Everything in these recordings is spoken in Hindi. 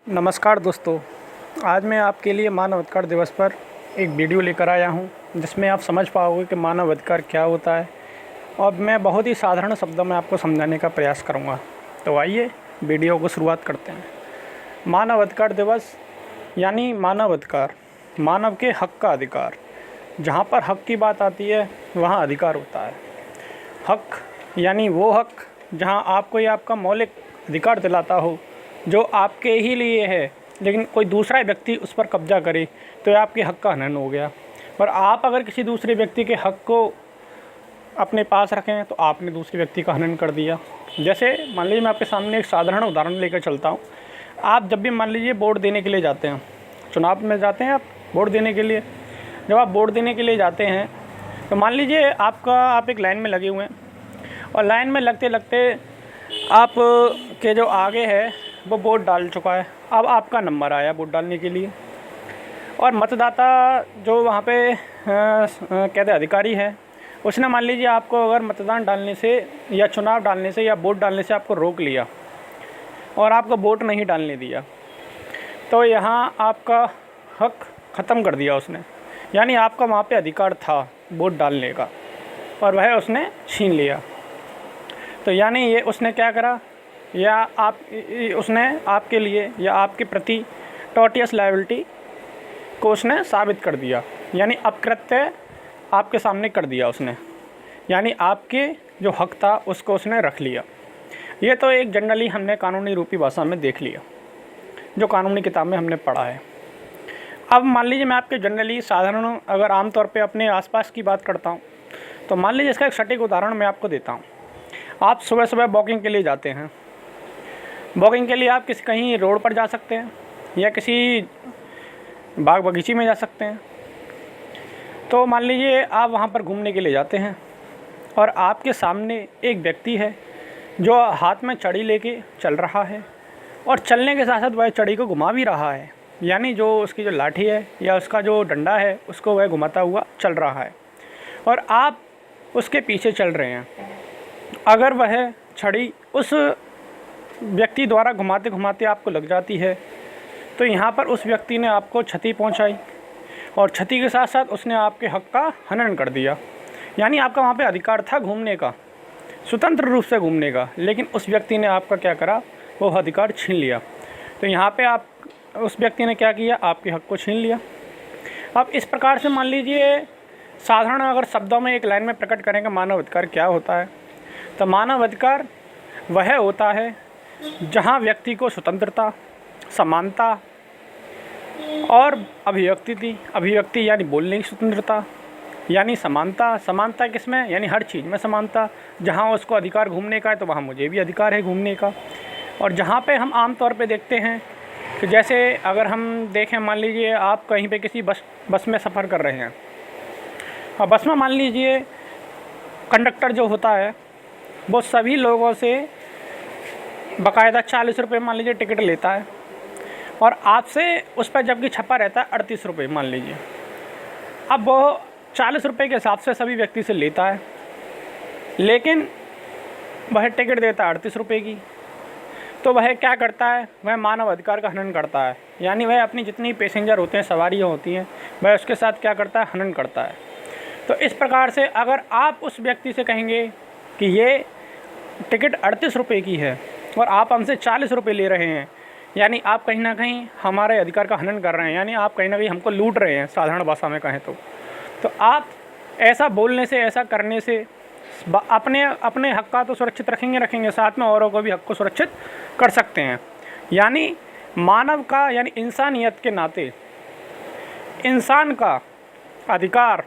नमस्कार दोस्तों, आज मैं आपके लिए मानव अधिकार दिवस पर एक वीडियो लेकर आया हूं, जिसमें आप समझ पाओगे कि मानव अधिकार क्या होता है और मैं बहुत ही साधारण शब्दों में आपको समझाने का प्रयास करूंगा। तो आइए वीडियो को शुरुआत करते हैं। मानव अधिकार दिवस यानी मानव अधिकार, मानव के हक का अधिकार। जहां पर हक की बात आती है वहां अधिकार होता है। हक यानी वो हक जहां आपको या आपका मौलिक अधिकार दिलाता हो जो आपके ही लिए है, लेकिन कोई दूसरा व्यक्ति उस पर कब्जा करे तो यह आपके हक का हनन हो गया। पर आप अगर किसी दूसरे व्यक्ति के हक को अपने पास रखें तो आपने दूसरे व्यक्ति का हनन कर दिया। जैसे मान लीजिए मैं आपके सामने एक साधारण उदाहरण लेकर चलता हूँ। आप जब भी मान लीजिए वोट देने के लिए जाते हैं, चुनाव में जाते हैं आप वोट देने के लिए। जब आप वोट देने के लिए जाते हैं तो मान लीजिए आप एक लाइन में लगे हुए हैं और लाइन में लगते लगते आप के जो आगे है वो वोट डाल चुका है। अब आपका नंबर आया वोट डालने के लिए और मतदाता जो वहाँ पे कहते अधिकारी है, उसने मान लीजिए आपको अगर मतदान डालने से या चुनाव डालने से या वोट डालने से आपको रोक लिया और आपको वोट नहीं डालने दिया, तो यहाँ आपका हक ख़त्म कर दिया उसने। यानी आपका वहाँ पे अधिकार था वोट डालने का और वह उसने छीन लिया। तो यानी ये उसने क्या करा, या उसने आपके लिए या आपके प्रति टोटियस लायबिलिटी को उसने साबित कर दिया, यानी अकृत्य आपके सामने कर दिया उसने। यानी आपके जो हक था उसको उसने रख लिया। ये तो एक जनरली हमने कानूनी रूपी भाषा में देख लिया, जो कानूनी किताब में हमने पढ़ा है। अब मान लीजिए मैं आपके जनरली साधारण अगर आमतौर पे अपने आसपास की बात करता हूँ, तो मान लीजिए इसका एक सटीक उदाहरण मैं आपको देता हूँ। आप सुबह सुबह वॉकिंग के लिए जाते हैं। वॉकिंग के लिए आप कहीं रोड पर जा सकते हैं या किसी बाग बगीचे में जा सकते हैं। तो मान लीजिए आप वहाँ पर घूमने के लिए जाते हैं और आपके सामने एक व्यक्ति है जो हाथ में छड़ी लेके चल रहा है और चलने के साथ साथ वह छड़ी को घुमा भी रहा है। यानी जो उसकी जो लाठी है या उसका जो डंडा है उसको वह घुमाता हुआ चल रहा है और आप उसके पीछे चल रहे हैं। अगर वह छड़ी उस व्यक्ति द्वारा घुमाते घुमाते आपको लग जाती है तो यहाँ पर उस व्यक्ति ने आपको क्षति पहुँचाई और क्षति के साथ साथ उसने आपके हक का हनन कर दिया। यानी आपका वहाँ पे अधिकार था घूमने का, स्वतंत्र रूप से घूमने का, लेकिन उस व्यक्ति ने आपका क्या करा, वो अधिकार छीन लिया। तो यहाँ पे आप उस व्यक्ति ने क्या किया, आपके हक को छीन लिया। अब इस प्रकार से मान लीजिए साधारण अगर शब्दों में एक लाइन में प्रकट करेंगे मानव अधिकार क्या होता है, तो मानव अधिकार वह होता है जहाँ व्यक्ति को स्वतंत्रता, समानता और अभिव्यक्ति यानी बोलने की स्वतंत्रता, यानी समानता किसमें, यानी हर चीज़ में समानता। जहाँ उसको अधिकार घूमने का है तो वहाँ मुझे भी अधिकार है घूमने का। और जहाँ पे हम आम तौर पे देखते हैं कि जैसे अगर हम देखें, मान लीजिए आप कहीं पे किसी बस में सफ़र कर रहे हैं और बस में मान लीजिए कंडक्टर जो होता है वो सभी लोगों से बाकायदा 40 रुपये मान लीजिए टिकट लेता है और आपसे उस पर जबकि छपा रहता है 38 रुपये मान लीजिए। अब वो 40 रुपये के हिसाब से सभी व्यक्ति से लेता है, लेकिन वह टिकट देता है 38 रुपये की। तो वह क्या करता है, वह मानव अधिकार का हनन करता है। यानी वह अपनी जितनी पैसेंजर होते हैं, सवारियाँ होती हैं, वह उसके साथ क्या करता है, हनन करता है। तो इस प्रकार से अगर आप उस व्यक्ति से कहेंगे कि ये टिकट 38 रुपये की है और आप हमसे 40 रुपये ले रहे हैं, यानी आप कहीं ना कहीं हमारे अधिकार का हनन कर रहे हैं, यानी आप कहीं ना कहीं हमको लूट रहे हैं, साधारण भाषा में कहें तो आप ऐसा बोलने से, ऐसा करने से अपने हक का तो सुरक्षित रखेंगे, साथ में औरों को भी हक को सुरक्षित कर सकते हैं। यानी मानव का, यानी इंसानियत के नाते इंसान का अधिकार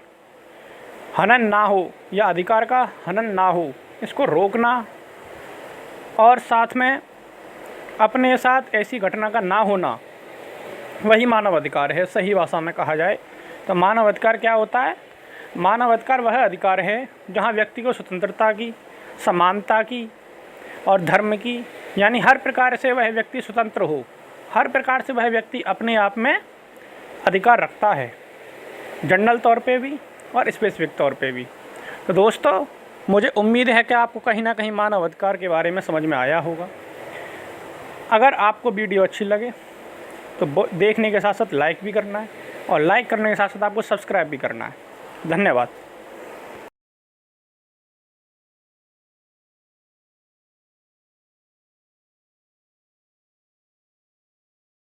हनन ना हो या अधिकार का हनन ना हो, इसको रोकना और साथ में अपने साथ ऐसी घटना का ना होना, वही मानव अधिकार है। सही भाषा में कहा जाए तो मानव अधिकार क्या होता है, मानव अधिकार वह अधिकार है जहाँ व्यक्ति को स्वतंत्रता की, समानता की और धर्म की, यानी हर प्रकार से वह व्यक्ति स्वतंत्र हो, हर प्रकार से वह व्यक्ति अपने आप में अधिकार रखता है, जनरल तौर पे भी और स्पेसिफिक तौर पे भी। तो दोस्तों, मुझे उम्मीद है कि आपको कहीं ना कहीं मानव अधिकार के बारे में समझ में आया होगा। अगर आपको वीडियो अच्छी लगे तो देखने के साथ साथ लाइक भी करना है, और लाइक करने के साथ साथ आपको सब्सक्राइब भी करना है। धन्यवाद।